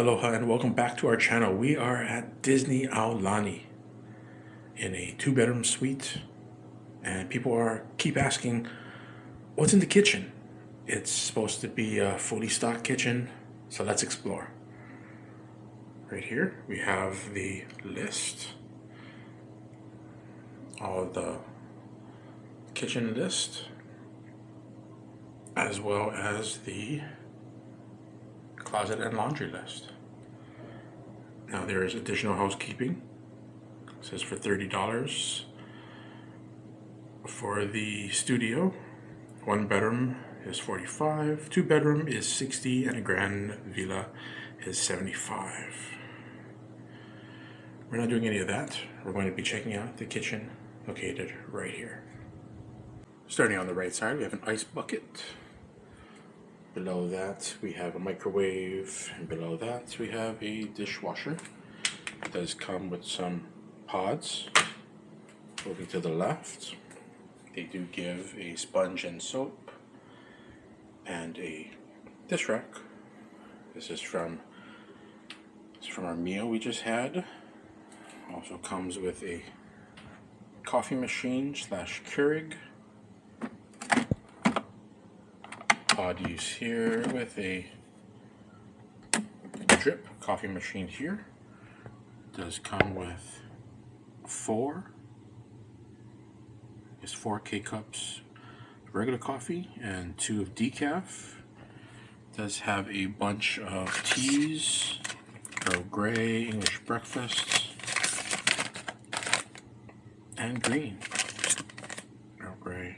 Aloha and welcome back to our channel. We are at Disney Aulani in a 2-bedroom suite, and people keep asking what's in the kitchen. It's supposed to be a fully stocked kitchen, so let's explore. Right here we have the list, all the kitchen list, as well as the closet and laundry list. Now there is additional housekeeping. It says for $30 for the studio. 1 bedroom is $45, 2 bedroom is $60, and a grand villa is $75. We're not doing any of that. We're going to be checking out the kitchen located right here. Starting on the right side, we have an ice bucket. Below that we have a microwave, and below that we have a dishwasher. It does come with some pods. Moving to the left, they do give a sponge and soap and a dish rack. This is from our meal we just had. Also comes with a coffee machine slash Keurig. Pod use here with a drip coffee machine here. It does come with 4 K-cups of regular coffee and 2 of decaf. It does have a bunch of teas, Earl Grey, English breakfasts, and green Earl Grey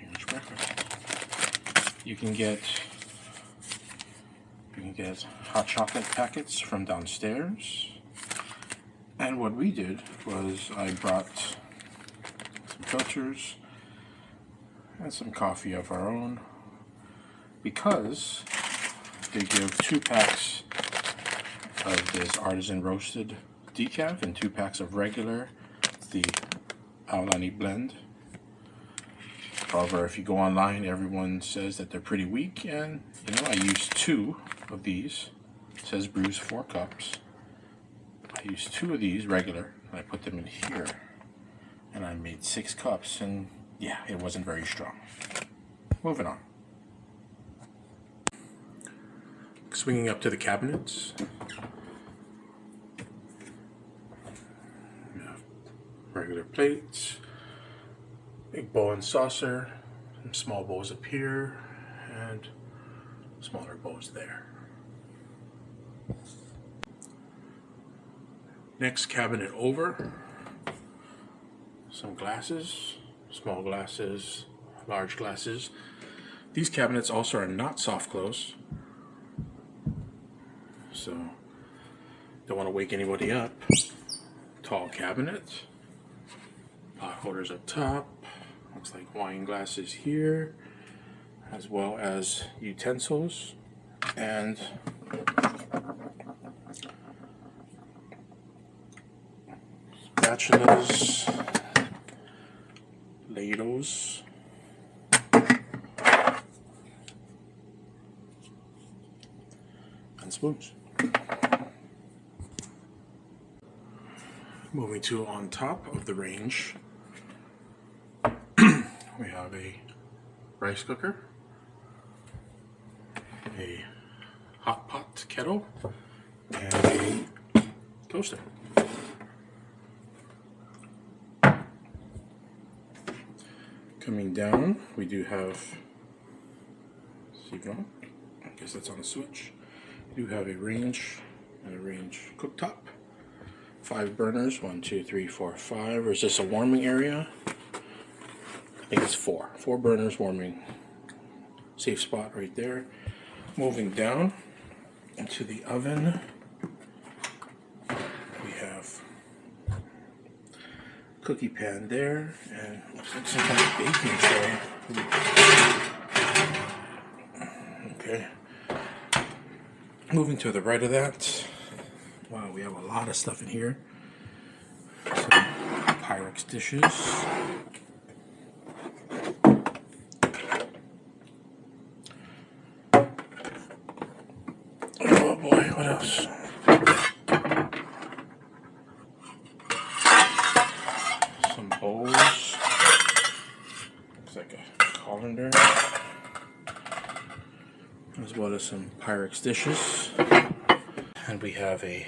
English breakfast. You can get hot chocolate packets from downstairs. And what we did was I brought some filters and some coffee of our own, because they give 2 packs of this artisan roasted decaf and 2 packs of regular, the Aulani blend. However, if you go online, everyone says that they're pretty weak, and I used 2 of these. It says brews 4 cups. I used 2 of these regular, and I put them in here, and I made 6 cups, and yeah, it wasn't very strong. Moving on. Swinging up to the cabinets. We have regular plates, big bowl and saucer, some small bowls up here, and smaller bowls there. Next cabinet over, some glasses, small glasses, large glasses. These cabinets also are not soft close, so don't want to wake anybody up. Tall cabinet, pot holders up top. Looks like wine glasses here, as well as utensils and spatulas, ladles, and spoons. Moving to on top of the range, we have a rice cooker, a hot pot kettle, and a toaster. Coming down, we do have, I guess that's on a switch. We do have a range and a range cooktop. 5 burners, 1, 2, 3, 4, 5. Or is this a warming area? I think it's 4 burners, warming safe spot right there. Moving down into the oven, we have cookie pan there, and looks like some kind of baking tray. Okay. Moving to the right of that, wow, we have a lot of stuff in here. Some Pyrex dishes. Oh boy. What else? Some bowls. Looks like a colander. As well as some Pyrex dishes. And we have a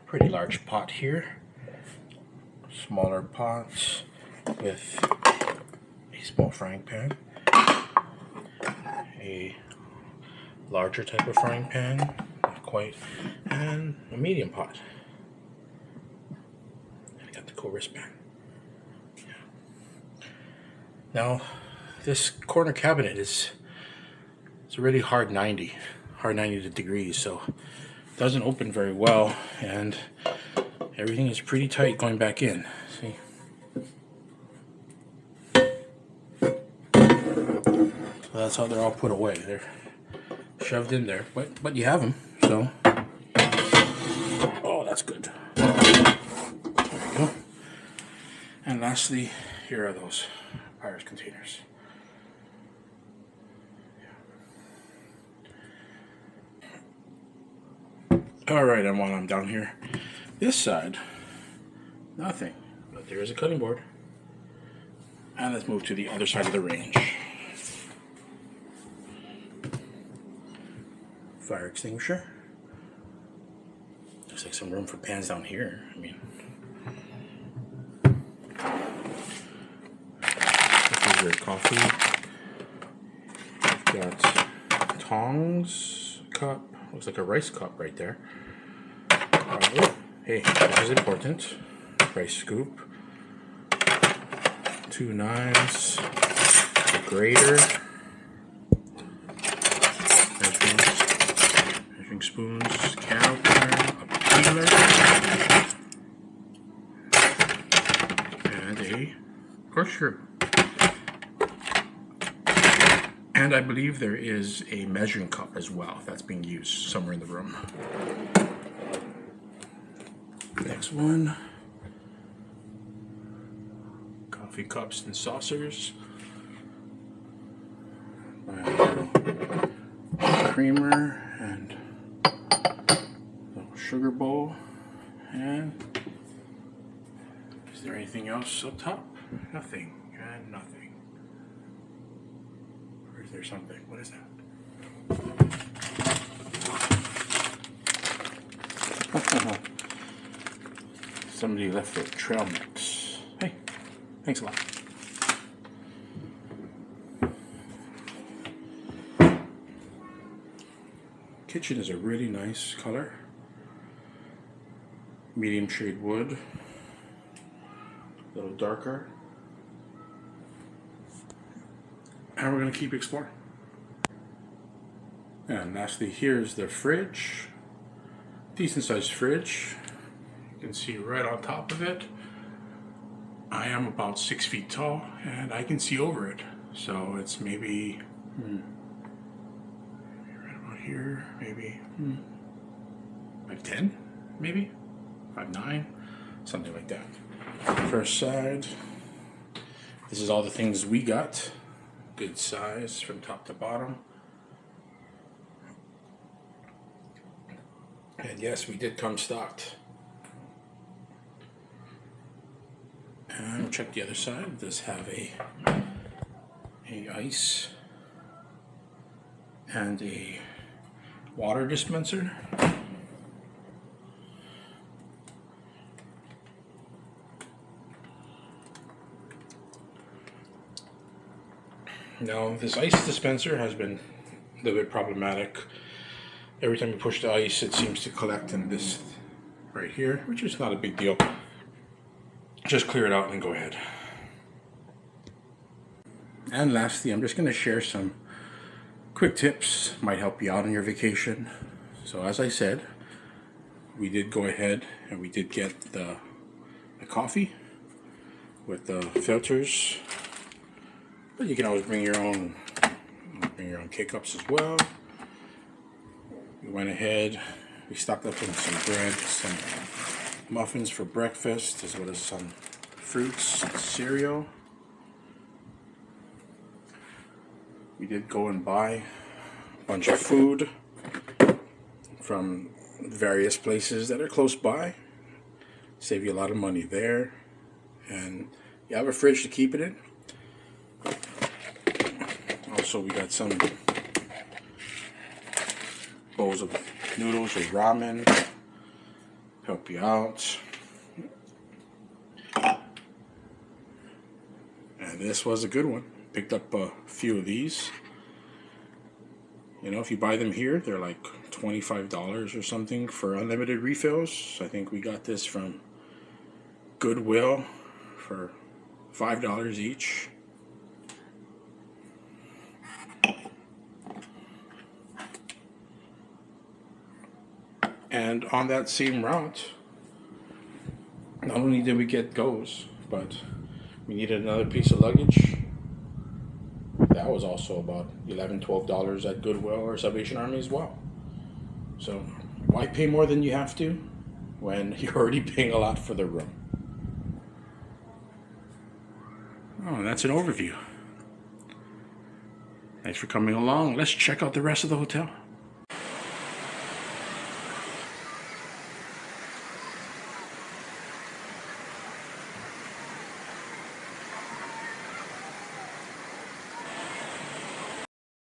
pretty large pot here. Smaller pots with a small frying pan. A larger type of frying pan, not quite, and a medium pot. And I got the cool wristband. Yeah. Now, this corner cabinet it's already hard 90 degrees, so it doesn't open very well, and everything is pretty tight going back in. See? So that's how they're all put away. They're shoved in there, but you have them, so. Oh, that's good. There you go. And lastly, here are those Pyrex containers. Alright, and while I'm down here, this side, nothing, but there is a cutting board. And let's move to the other side of the range. Fire extinguisher. Looks like some room for pans down here. I mean, this is your coffee. You've got tongs, cup. Looks like a rice cup right there. Hey, this is important. Rice scoop. 2 knives. A grater. Measuring spoons. Can opener. A peeler. And a corkscrew. And I believe there is a measuring cup as well that's being used somewhere in the room. Next one. Coffee cups and saucers. Creamer and little sugar bowl. And is there anything else up top? Nothing. And nothing. Or is there something? What is that? Somebody left their trail mix. Hey, thanks a lot. Kitchen is a really nice color. Medium shade wood. A little darker. And we're going to keep exploring. And lastly, here's the fridge. Decent sized fridge. You can see right on top of it. I am about 6 feet tall and I can see over it. So it's maybe right about here, maybe 5'10", maybe 5'9", something like that. First side. This is all the things we got. Good size from top to bottom. And yes, we did come stocked. And we'll check the other side. It does have a ice and a water dispenser. Now, this ice dispenser has been a little bit problematic. Every time you push the ice, it seems to collect in this right here, which is not a big deal. Just clear it out and go ahead. And lastly, I'm just going to share some quick tips. Might help you out on your vacation. So as I said, we did go ahead and we did get the coffee with the filters. But you can always bring your own K-cups as well. We went ahead, we stocked up on some bread, some muffins for breakfast, as well as some fruits, cereal. We did go and buy a bunch of food from various places that are close by. Save you a lot of money there. And you have a fridge to keep it in. Also, we got some bowls of noodles or ramen. Help you out. And this was a good one. Picked up a few of these. You know, if you buy them here, they're like $25 or something for unlimited refills. I think we got this from Goodwill for $5 each. And on that same route, not only did we get those, but we needed another piece of luggage. That was also about $11, $12 at Goodwill or Salvation Army as well. So why pay more than you have to when you're already paying a lot for the room? Oh, and that's an overview. Thanks for coming along. Let's check out the rest of the hotel.